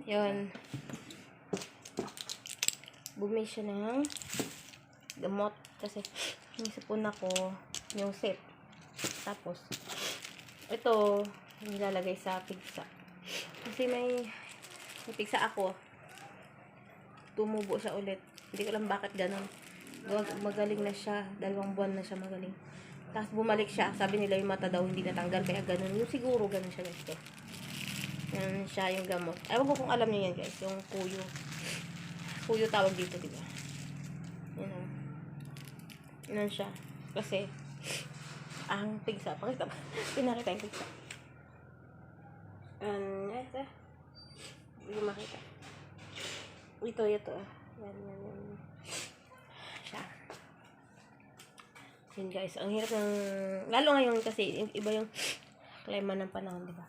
Yun. Bumili siya ng gamot. Kasi yung sipon ako, yung set. Tapos, ito, nilalagay sa pigsa. Kasi may pigsa ako. Tumubo siya ulit. Hindi ko alam bakit ganun. Magaling na siya. 2 buwan na siya magaling. Tapos bumalik siya. Sabi nila yung mata daw hindi natanggal. Kaya ganun. Yung siguro ganun siya guys. Yan siya yung gamot. Ewan ko kung alam niyo yan guys. Yung kuyo. Kuyo tawag dito, diba? Yan o. Yan siya. Kasi ang pigsa. Pakita ba? Pinakita yung pigsa. Yes eh. Hindi makita. Ito. Yan. Siya. Yun guys. Ang hirap ng... Lalo ngayon kasi iba yung klima ng panahon, diba?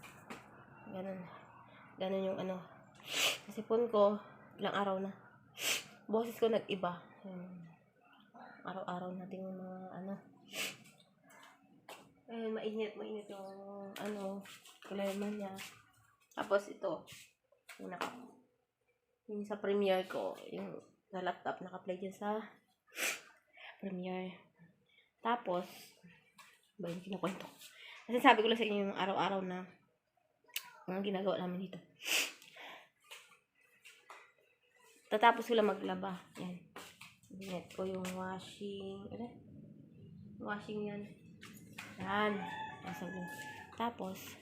Ganun yung ano. Kasi pun ko, ilang araw na. Boses ko nag-iba. Araw-araw natin yung mga ano. Mainit yung ano, klima niya. Tapos ito, yung sa Premiere ko, yung sa laptop, naka-play dyan sa Premiere. Tapos, ba yung kinukwento? Kasi sabi ko lang sa inyo yung araw-araw na mga ginagawa namin dito. Tatapos ko lang maglaba. Yan. Binet ko yung washing. Washing yan. Yan. Tapos,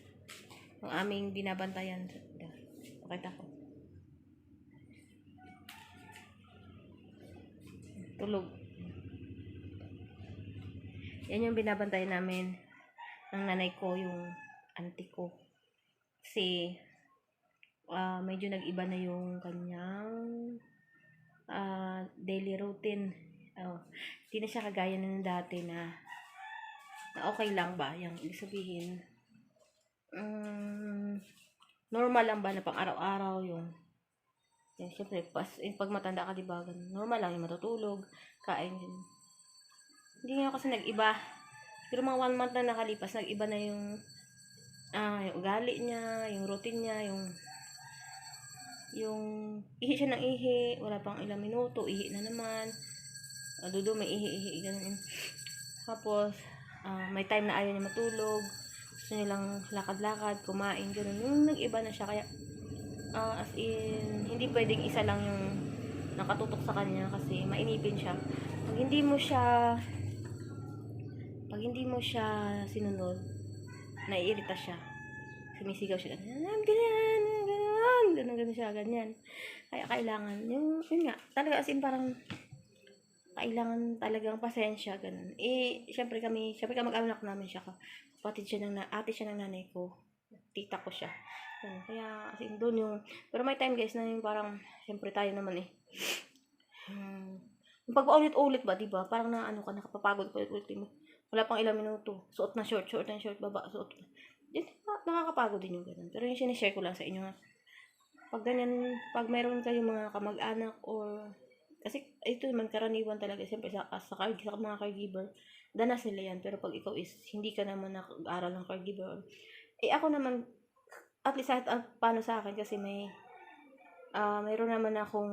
ang aming binabantayan. Pakita ko. Tulog. Yan yung binabantayan namin ng nanay ko, yung auntie ko. Kasi, medyo nag-iba na yung kanyang daily routine. Hindi na siya kagaya na dati na okay lang ba? Yung ibig sabihin, normal lang ba na pang araw-araw yung syempre, pag matanda ka, diba, normal lang yung matutulog, kain. Hindi nga kasi nag-iba. Pero mga 1 month na nakalipas, nag-iba na yung ugali niya, yung routine niya, yung ihi siya ng ihi, wala pang ilang minuto, ihi na naman. Dudo, may ihi, ganun. Tapos, may time na ayaw niya matulog, gusto nilang lakad-lakad, kumain, ganun. Yung nag-iba na siya, kaya, as in, hindi pwedeng isa lang yung nakatutok sa kanya kasi mainipin siya. Pag hindi mo siya sinunod, naiirita siya. Sumisigaw siya, ganyan siya, ganyan. Kaya kailangan, yun nga, talaga as in parang, kailangan talagang pasensya, ganun. Syempre mag-anak namin siya, ate siya ng nanay ko, tita ko siya. Ganun. Kaya, as in, doon yung, pero may time guys na yung parang, syempre tayo naman yung pag-ulit-ulit ba, diba? Parang nakapapagod ko ulit mo. Wala pang ilang minuto. Suot na short, baba, suot na. Nakakapagod din yung ganun. Pero yung sinishare ko lang sa inyo, pag ganyan, pag mayroon kayong mga kamag-anak or, kasi ito naman karaniwan talaga, siyempre sa mga caregiver, danas nila yan. Pero pag ikaw is, hindi ka naman nag-aaral ng caregiver, ako naman, at least paano sa akin, kasi mayroon naman akong,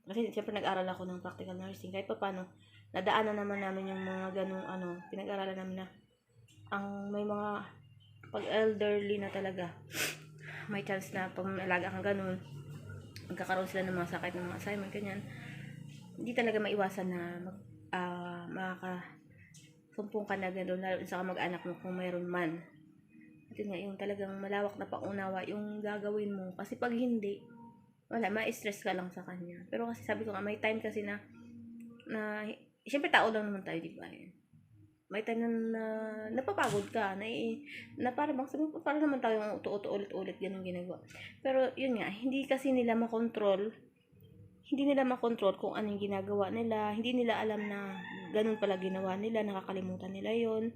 kasi siyempre nag-aral ako ng practical nursing, kahit pa paano, nadaanan naman namin yung mga ganung pinag-aralan namin na may mga pag elderly na talaga, may chance na pag alaga kang ganun, magkakaroon sila ng mga sakit ng mga assignment, ganyan. Hindi talaga maiwasan na makakasumpong ka na ganun, lalo sa mag-anak mo kung mayroon man. At yun nga, yung talagang malawak na pangunawa yung gagawin mo, kasi pag hindi, wala, ma-stress ka lang sa kanya. Pero kasi sabi ko nga, may time kasi na siyempre tao lang naman tayo, diba? May time na napapagod ka, na parang naman tayo uto-uto ulit-ulit ganun ginagawa. Pero yun nga, hindi nila makontrol kung ano yung ginagawa nila, hindi nila alam na ganun pala ginawa nila, nakakalimutan nila yon.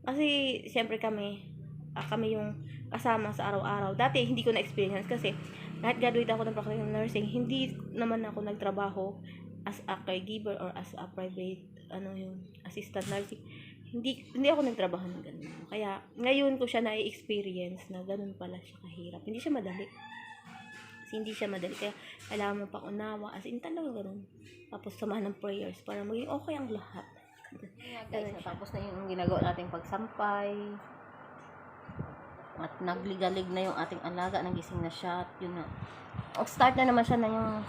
Kasi siyempre kami yung kasama sa araw-araw. Dati hindi ko na-experience kasi kahit graduate ako ng practical nursing, hindi naman ako nagtrabaho as a caregiver or as a private yung assistant nursing. hindi ako nagtrabaho ng ganun. Kaya, ngayon ko siya na-experience na ganun pala siya kahirap. Hindi siya madali. Kasi hindi siya madali. Kaya, kailangan mo pang unawa. As in, talaga ganun. Tapos, samahan ng prayers para maging okay ang lahat. Yeah, guys, natapos na yung ginagawa nating pagsampay. At nagligalig na yung ating alaga. Nagising na siya. At yun na. Start na naman siya na yung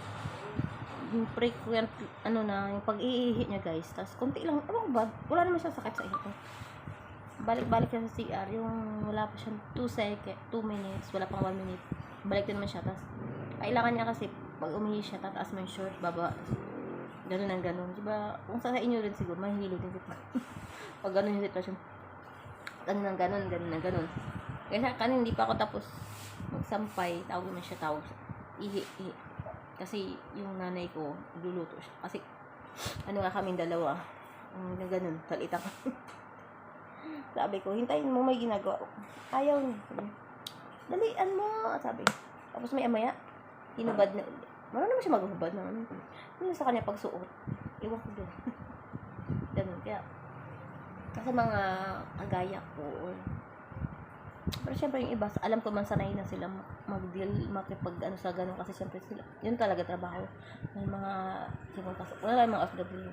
frequent, yung pag-iihi niya, guys. Tapos, konti lang, ewan ba, wala naman siya sakit sa ihi. Balik-balik siya sa CR, yung wala pa siyang 2 minutes, wala pang 1 minute. Balik din naman siya. Tapos, kailangan niya kasi, pag umihi siya, tataas mo yung short, baba. Ganun ang ganun. Diba, kung sa inyo rin siguro, mahihilo din kita. Pag ganun yung sitwasyon. Ganun ang ganun. Kaya kanina, hindi pa ako tapos magsampay, tawag naman siya, ihi. Kasi yung nanay ko, luluto siya. Kasi, nga kaming dalawa. Ganun, salita ko. Sabi ko, hintayin mo, may ginagawa. Ayaw niya. Dalian mo, sabi. Tapos may amaya, hinubad na ulit. Marunong naman siya maghubad na ano sa kanya pagsuot. Iwan ko doon. Ganun, kaya, kasi mga agaya ko, pero syempre yung iba, alam ko man sanay na sila mag-deal, makipag sa ganun kasi syempre sila, yun talaga trabaho ng mga wala lang mga OFW,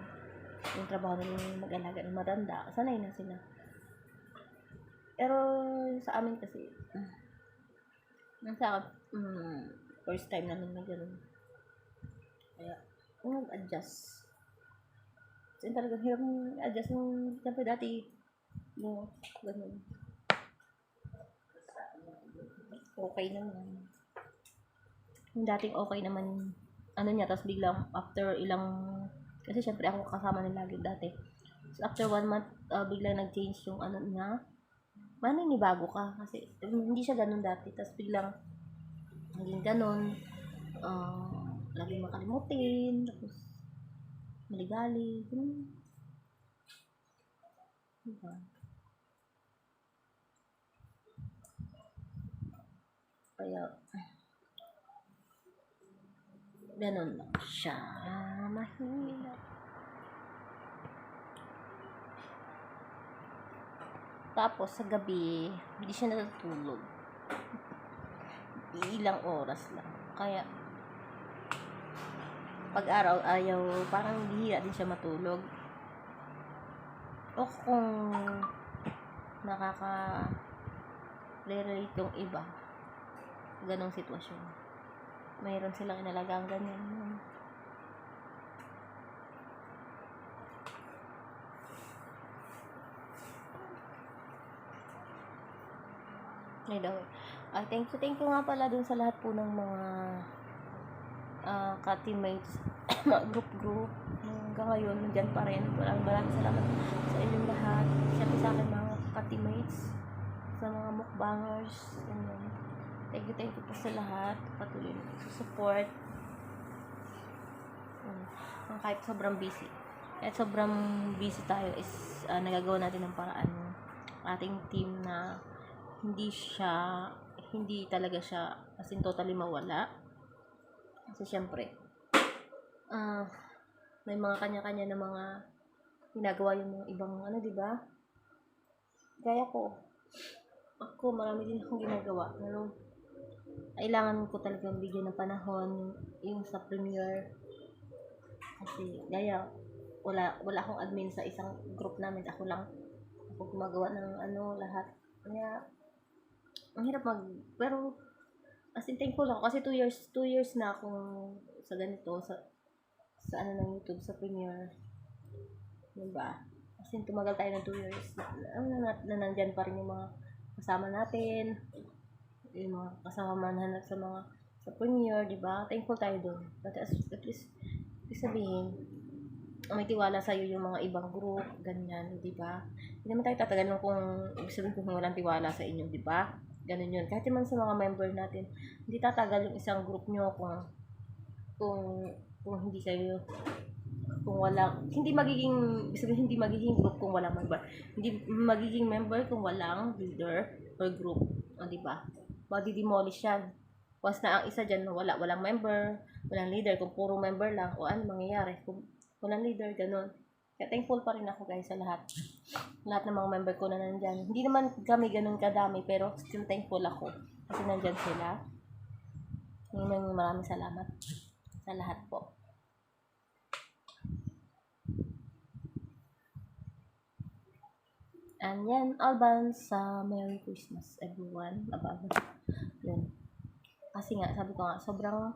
yung trabaho nila yung mag-alaga ng matanda, sanay na sila. Pero sa amin kasi first time namin na ganun, kaya nag-adjust. So yun talaga hirap adjust yung syempre dati ganun. Okay naman. Yung dating okay naman, niya, tapos biglang, after kasi syempre ako kasama nila lagi dati. So, after 1 month, biglang nag-change yung niya. Bago ka, kasi hindi siya ganun dati. Tapos biglang, naging ganun, laging makalimutin, tapos, maligali, diba? Kaya, ganun lang siya. Mahirap. Tapos, sa gabi, hindi siya natutulog. Ilang oras lang. Kaya, pag-araw, parang bihira din siya matulog. O kung relate yung iba, ganong sitwasyon, mayroon silang inalagang ganyan. Thank you nga pala dun sa lahat po ng mga ka-teammates, mga group hanggang ngayon nandyan pa rin. Maraming salamat sa inyong lahat, syempre sa akin mga ka-teammates, sa mga mukbangers, thank you po sa lahat, patuloy na support. Kahit sobrang busy tayo is nagagawa natin ng paraan ng ating team na hindi talaga siya as in totally mawala. Kasi syempre may mga kanya-kanya na mga ginagawa yung mga ibang diba? Gaya ko, ako marami din akong ginagawa, pero kailangan ko talagang bigyan ng panahon yung sa premiere. Kasi gaya, wala akong admin sa isang group namin, ako gumagawa ng lahat. Kaya ang hirap pero as in thankful ako kasi 2 years na akong sa ganito, sa ng YouTube, sa premiere, diba? As in tumagal tayo ng 2 years na nandyan pa rin yung mga kasama natin, yung mga kasama sa mga sa premiere, diba? Thankful tayo doon. But at least sabihin, may tiwala sa'yo yung mga ibang group, ganyan, diba? Hindi naman tayo tatagal kung sabihin kung walang tiwala sa inyo, diba? Ganun yun. Kahit naman sa mga member natin, hindi tatagal yung isang group nyo kung hindi kayo, hindi magiging group kung walang member. Hindi magiging member kung walang leader or group. Diba? Madi-demolish yan. Once na ang isa dyan, walang member, walang leader, kung puro member lang, o ano mangyayari kung walang leader, ganun. Kaya thankful pa rin ako guys sa lahat. Lahat ng mga member ko na nandyan. Hindi naman kami ganun kadami, pero still thankful ako. Kasi nandyan sila. Maraming salamat sa lahat po. And yan, advance sa Merry Christmas everyone. Yun. Kasi nga, sabi ko nga, sobrang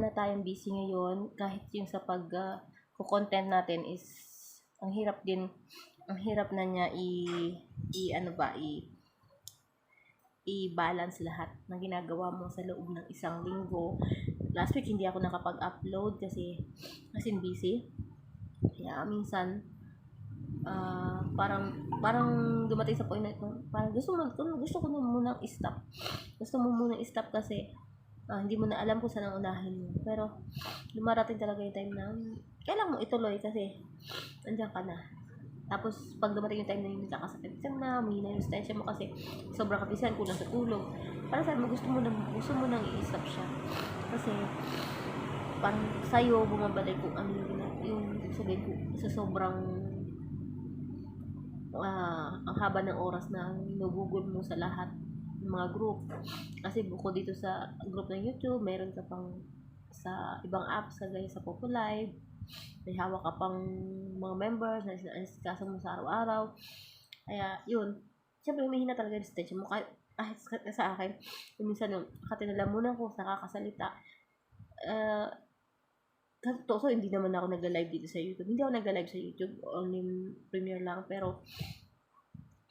na tayong busy ngayon. Kahit yung sa content natin is, ang hirap na niya i-balance lahat ng ginagawa mo sa loob ng isang linggo. Last week, hindi ako nakapag-upload kasi busy. Kaya minsan, parang dumating sa point na parang gusto ko na munang i-stop. Gusto mo munang i-stop kasi hindi mo na alam kung saan ang unahin mo. Pero lumarating talaga yung time na kailangan mo ituloy kasi nandiyan ka na. Tapos pag dumating yung time na yung nakakasakit na, mahina yung stensya mo kasi sobrang kapisan, kulang sa tulog. Parang sabi mo, gusto mo nang i-stop siya. Kasi parang sa'yo bumabalik kung ano yung sabihin ko sa sobrang ang haba ng oras na nagugol mo sa lahat ng mga group. Kasi bukod dito sa group ng YouTube, meron ka pang sa ibang apps kagaya sa Popo Live. May hawak ka pang mga members na isikasa mo sa araw-araw. Kaya yun, siyempre humihina talaga yung stage mo. Kahit sa akin, minsan katinalamunan ko, nakakasalita. So, hindi naman ako nagla-live dito sa YouTube. Hindi ako nagla-live sa YouTube. Only Premiere lang. Pero,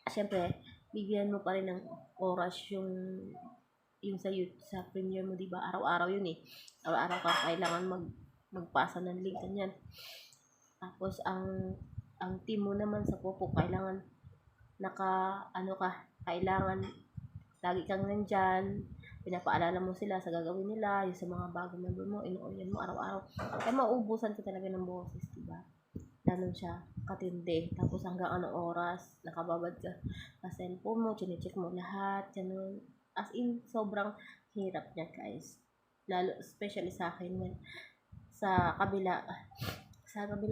syempre, bigyan mo pa rin ng oras yung sa YouTube, sa Premiere mo, diba? Araw-araw yun eh. Araw-araw ka kailangan magpasa ng link kanyan. Tapos, ang team mo naman sa Popo, kailangan kailangan lagi kang nandyan, pinapaalala mo sila sa gagawin nila, yung sa mga bagong member mo, inuulan mo araw-araw. Kaya mauubusan ka talaga ng boses, diba? Ganun siya, katindi. Tapos hanggang anong oras, nakababad ka sa cellphone mo, chinecheck mo lahat, ganun. As in, sobrang hirap niya, guys. Lalo, especially sa akin, sa kabilang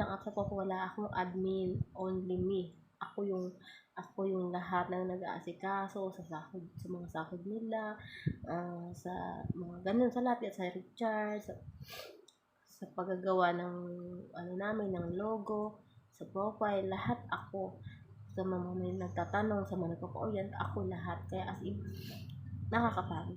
app sa Popo, wala akong admin, only me. Ako yung lahat ng nag-aasikaso sa mga sahod nila, sa mga ganun, sa lahat, sa recharge, sa paggagawa ng namin ng logo, sa profile, lahat ako. Sa mga may nagtatanong, sa mga nagpapa-orient, ako lahat. Kaya as in, nakakapagod.